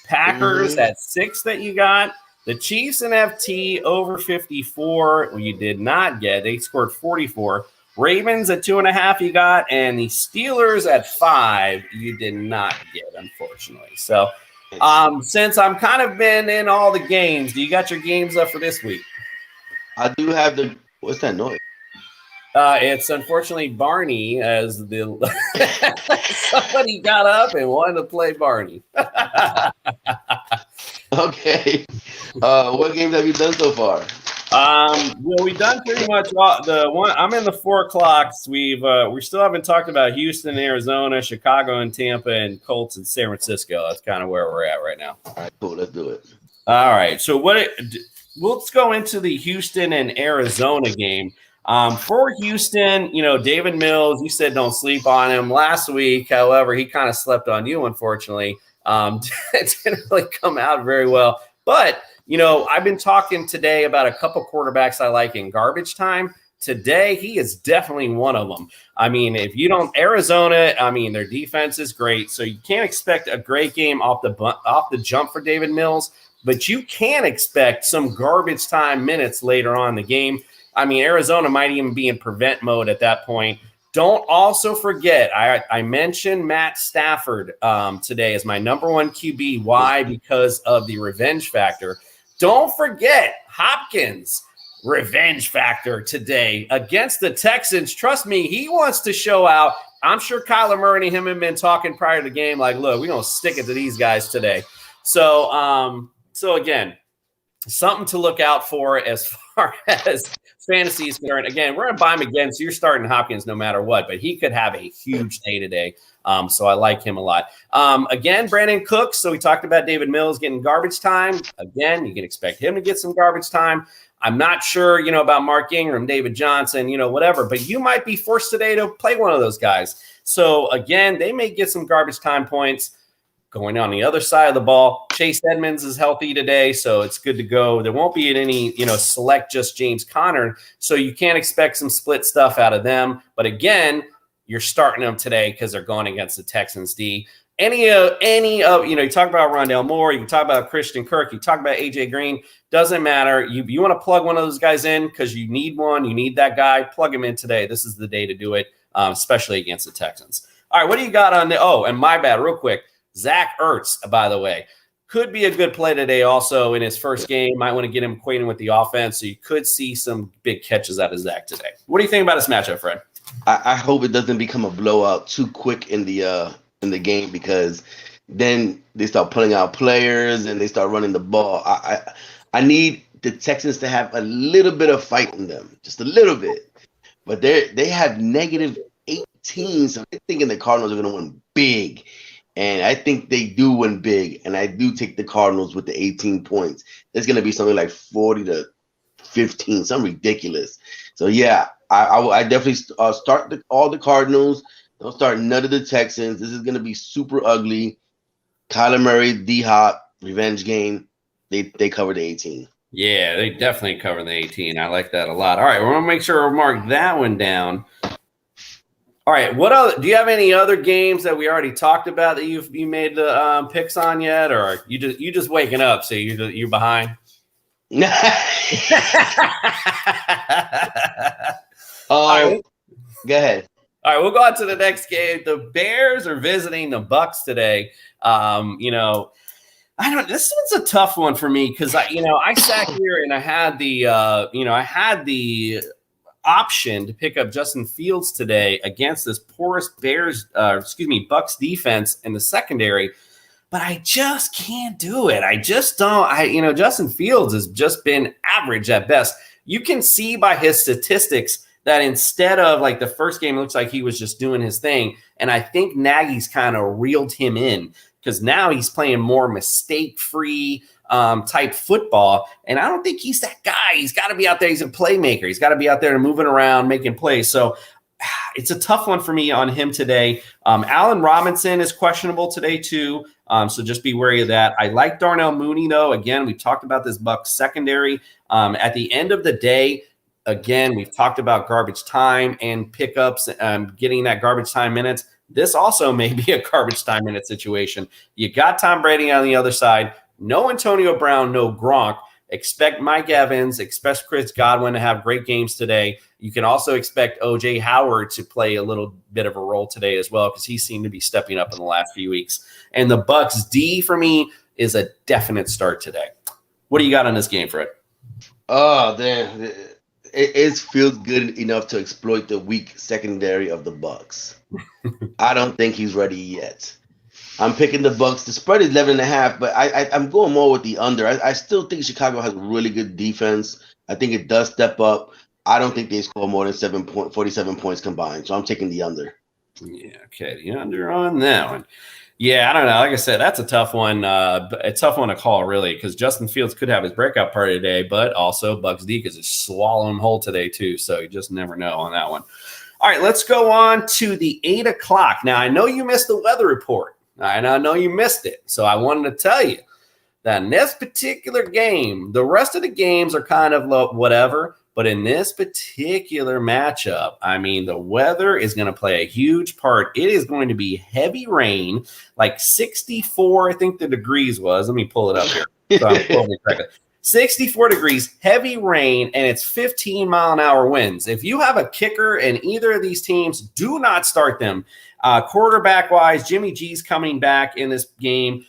Packers at 6 that you got. The Chiefs and FT over 54. You did not get. They scored 44. Ravens at 2.5 you got, and the Steelers at 5 you did not get, unfortunately. So since I'm kind of been in all the games, do you got your games up for this week? I do have the. What's that noise? It's unfortunately Barney, as the somebody got up and wanted to play Barney. Okay. What games have you done so far? Well, we've done pretty much the one. I'm in the 4 o'clocks. We still haven't talked about Houston, Arizona, Chicago, and Tampa, and Colts and San Francisco. That's kind of where we're at right now. All right, cool. Let's do it. All right. So let's go into the Houston and Arizona game. For Houston, David Mills, you said don't sleep on him last week. However, he kind of slept on you, unfortunately. It didn't really come out very well. But, I've been talking today about a couple quarterbacks I like in garbage time. Today, he is definitely one of them. I mean, Arizona, their defense is great. So you can't expect a great game off the jump for David Mills. But you can expect some garbage time minutes later on in the game. Arizona might even be in prevent mode at that point. Don't also forget, I mentioned Matt Stafford today as my number 1 QB. Why? Because of the revenge factor. Don't forget Hopkins, revenge factor today against the Texans. Trust me, he wants to show out. I'm sure Kyler Murray and him have been talking prior to the game like, look, we're going to stick it to these guys today. So again, something to look out for as far as fantasy is concerned. Again, we're going to buy him again, so you're starting Hopkins no matter what, but he could have a huge day today. So I like him a lot. Again, Brandon Cooks. So we talked about David Mills getting garbage time. Again, you can expect him to get some garbage time. I'm not sure, about Mark Ingram, David Johnson, whatever, but you might be forced today to play one of those guys. So again, they may get some garbage time points. Going on the other side of the ball, Chase Edmonds is healthy today, so it's good to go. There won't be any, select just James Conner, so you can't expect some split stuff out of them. But again, you're starting them today because they're going against the Texans D. You talk about Rondale Moore, you can talk about Christian Kirk, you talk about AJ Green, doesn't matter. You want to plug one of those guys in because you need one, you need that guy, plug him in today. This is the day to do it, especially against the Texans. All right, what do you got on and my bad, real quick. Zach Ertz, by the way, could be a good play today also in his first game. Might want to get him acquainted with the offense, so you could see some big catches out of Zach today. What do you think about this matchup, Fred? I hope it doesn't become a blowout too quick in the game because then they start pulling out players and they start running the ball. I need the Texans to have a little bit of fight in them, just a little bit. But they have negative 18, so I'm thinking the Cardinals are going to win big. And I think they do win big, and I do take the Cardinals with the 18 points. It's going to be something like 40-15, something ridiculous. So, yeah, I definitely start all the Cardinals. Don't start none of the Texans. This is going to be super ugly. Kyler Murray, D-Hop, revenge game. They cover the 18. Yeah, they definitely cover the 18. I like that a lot. All right, we're going to make sure we mark that one down. All right, what other? Do you have any other games that we already talked about that you made the picks on yet, or you just waking up, so you're behind? Go ahead. All right, we'll go on to the next game. The Bears are visiting the Bucks today. This one's a tough one for me because I sat here and I had the option to pick up Justin Fields today against this porous Bucks defense in the secondary, but I just can't do it. I just don't. Justin Fields has just been average at best. You can see by his statistics that instead of like the first game, it looks like he was just doing his thing, and I think Nagy's kind of reeled him in because now he's playing more mistake-free type football, and I don't think he's that guy. He's got to be out there. He's a playmaker. He's got to be out there and moving around, making plays. So it's a tough one for me on him today. Allen Robinson is questionable today too, so just be wary of that. I like Darnell Mooney, though. Again, we've talked about this Bucs secondary. At the end of the day, again, we've talked about garbage time and pickups, getting that garbage time minutes. This also may be a garbage time minute situation. You got Tom Brady on the other side. No Antonio Brown, no Gronk. Expect Mike Evans, expect Chris Godwin to have great games today. You can also expect O.J. Howard to play a little bit of a role today as well because he seemed to be stepping up in the last few weeks. And the Bucks D for me is a definite start today. What do you got on this game, Fred? Oh, damn. It feels good enough to exploit the weak secondary of the Bucks. I don't think he's ready yet. I'm picking the Bucks. The spread is 11.5, but I'm going more with the under. I still think Chicago has really good defense. I think it does step up. I don't think they score more than 47 points combined, so I'm taking the under. Yeah, okay, the under on that one. Yeah, I don't know. Like I said, that's a tough one. A tough one to call, really, because Justin Fields could have his breakout party today, but also Bucks D is just swallowing him whole today too. So you just never know on that one. All right, let's go on to the 8 o'clock. Now, I know you missed the weather report. I know you missed it. So I wanted to tell you that in this particular game, the rest of the games are kind of whatever. But in this particular matchup, I mean, the weather is going to play a huge part. It is going to be heavy rain, like 64, I think the degrees was. Let me pull it up here. So I'm totally correct. 64 degrees, heavy rain, and it's 15-mile-an-hour winds. If you have a kicker in either of these teams, do not start them. Quarterback-wise, Jimmy G's coming back in this game.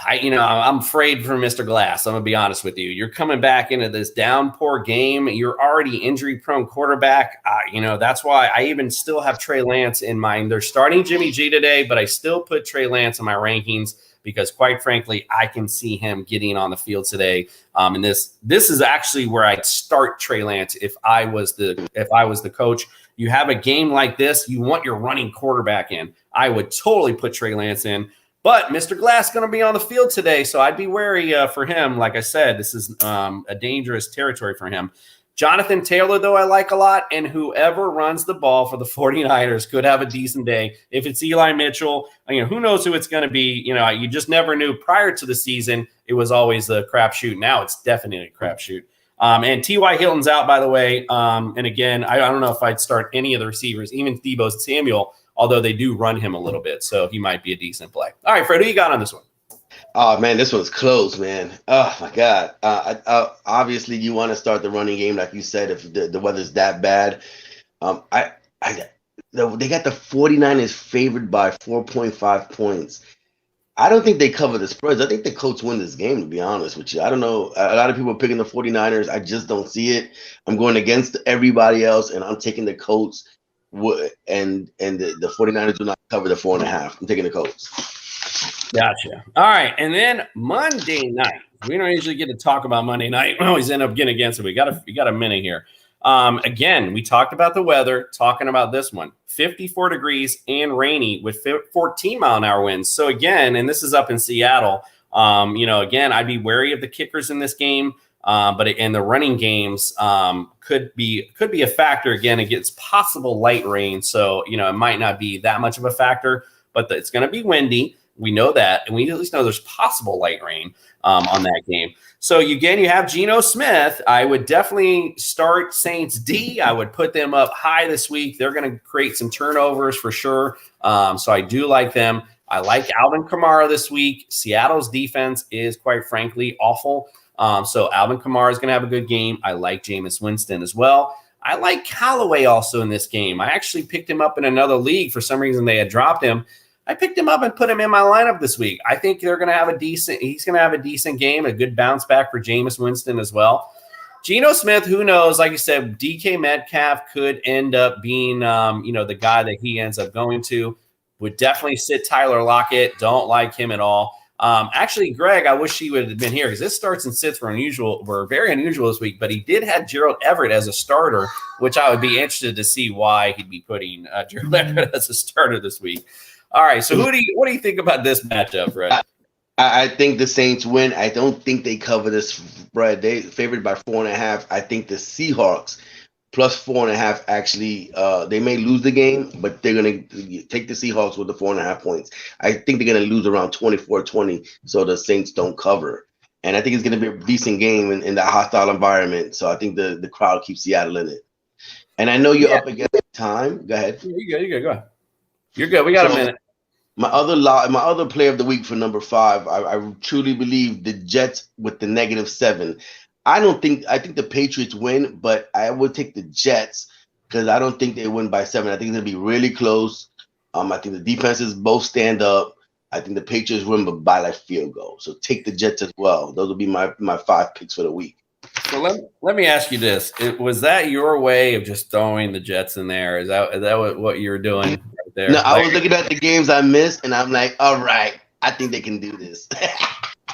I'm afraid for Mr. Glass. I'm going to be honest with you. You're coming back into this downpour game. You're already injury-prone quarterback. That's why I even still have Trey Lance in mind. They're starting Jimmy G today, but I still put Trey Lance in my rankings because, quite frankly, I can see him getting on the field today. And this is actually where I'd start Trey Lance if I was the coach. You have a game like this, you want your running quarterback in. I would totally put Trey Lance in. But Mr. Glass is going to be on the field today, so I'd be wary for him. Like I said, this is a dangerous territory for him. Jonathan Taylor, though, I like a lot, and whoever runs the ball for the 49ers could have a decent day. If it's Eli Mitchell, who knows who it's going to be. You just never knew. Prior to the season, it was always a crapshoot. Now it's definitely a crapshoot. And T.Y. Hilton's out, by the way. And again, I don't know if I'd start any of the receivers, even Deebo Samuel, although they do run him a little bit. So he might be a decent play. All right, Fred, who you got on this one? Oh, man, this one's close, man. Oh, my God. Obviously, you want to start the running game, like you said, if the weather's that bad. They got the 49ers favored by 4.5 points. I don't think they cover the spreads. I think the Colts win this game, to be honest with you. I don't know. A lot of people are picking the 49ers. I just don't see it. I'm going against everybody else, and I'm taking the Colts. And the 49ers do not cover the 4.5. I'm taking the Colts. Gotcha. All right, and then Monday night. We don't usually get to talk about Monday night. We always end up getting against it. We got a minute here. Again, we talked about the weather. Talking about this one, 54 degrees and rainy with 14-mile-an-hour winds. So again, and this is up in Seattle. Again, I'd be wary of the kickers in this game. But in the running games could be a factor again against possible light rain. So it might not be that much of a factor, but it's going to be windy. We know that, and we at least know there's possible light rain on that game. So you have Geno Smith. I would definitely start Saints D. I would put them up high this week. They're going to create some turnovers for sure. So I do like them. I like Alvin Kamara this week. Seattle's defense is quite frankly awful. So Alvin Kamara is going to have a good game. I like Jameis Winston as well. I like Callaway also in this game. I actually picked him up in another league. For some reason, they had dropped him. I picked him up and put him in my lineup this week. I think he's going to have a decent game, a good bounce back for Jameis Winston as well. Geno Smith, who knows? Like you said, DK Metcalf could end up being, the guy that he ends up going to. Would definitely sit Tyler Lockett. Don't like him at all. Actually, Greg, I wish he would have been here because this starts and sits were very unusual this week. But he did have Gerald Everett as a starter, which I would be interested to see why he'd be putting Gerald Everett as a starter this week. All right, so what do you think about this matchup, Fred? I think the Saints win. I don't think they cover this spread. They favored by 4.5. I think the Seahawks plus 4.5. Actually, they may lose the game, but they're going to take the Seahawks with the 4.5 points. I think they're going to lose around 24-20, so the Saints don't cover. And I think it's going to be a decent game in that hostile environment. So I think the crowd keeps Seattle in it. And I know you're up against time. Go ahead. You go. Go ahead. You're good. We got a minute. My other player of the week for number 5, I truly believe the Jets with the -7. I think the Patriots win, but I would take the Jets because I don't think they win by 7. I think it's gonna be really close. I think the defenses both stand up. I think the Patriots win by like field goal. So take the Jets as well. Those will be my 5 picks for the week. So let me ask you this: was that your way of just throwing the Jets in there? Is that what you were doing right there? No, I was looking at the games I missed, and I'm like, all right, I think they can do this.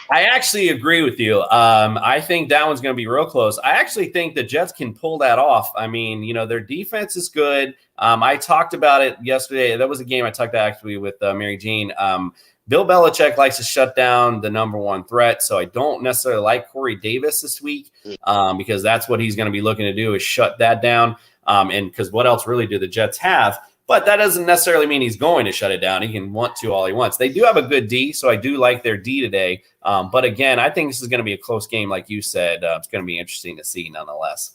I actually agree with you. I think that one's going to be real close. I actually think the Jets can pull that off. I mean, their defense is good. I talked about it yesterday. That was a game I talked actually with Mary Jean. Bill Belichick likes to shut down the number one threat, so I don't necessarily like Corey Davis this week because that's what he's going to be looking to do is shut that down. And because what else really do the Jets have? But that doesn't necessarily mean he's going to shut it down. He can want to all he wants. They do have a good D, so I do like their D today. But again, I think this is going to be a close game, like you said. It's going to be interesting to see nonetheless.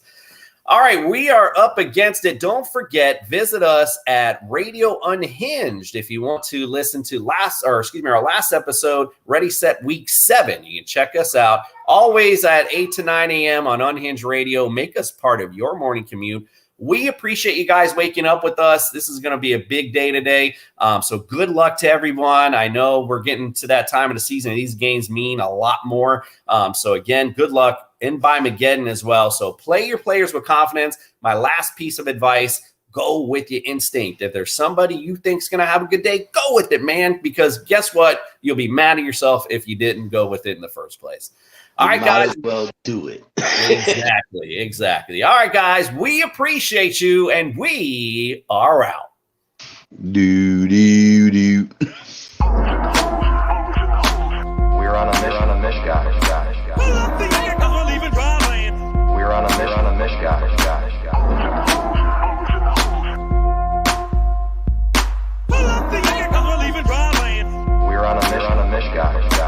All right, we are up against it. Don't forget, visit us at Radio Unhinged if you want to listen to our last episode, Ready, Set, Week 7. You can check us out always at 8 to 9 a.m. on Unhinged Radio. Make us part of your morning commute. We appreciate you guys waking up with us. This is going to be a big day today. So good luck to everyone. I know we're getting to that time of the season. These games mean a lot more. So again, good luck in by Mageddon as well. So play your players with confidence. My last piece of advice, go with your instinct. If there's somebody you think is going to have a good day, go with it, man. Because guess what? You'll be mad at yourself if you didn't go with it in the first place. All right, guys. Might as well do it. Exactly. All right, guys. We appreciate you, and we are out. Do.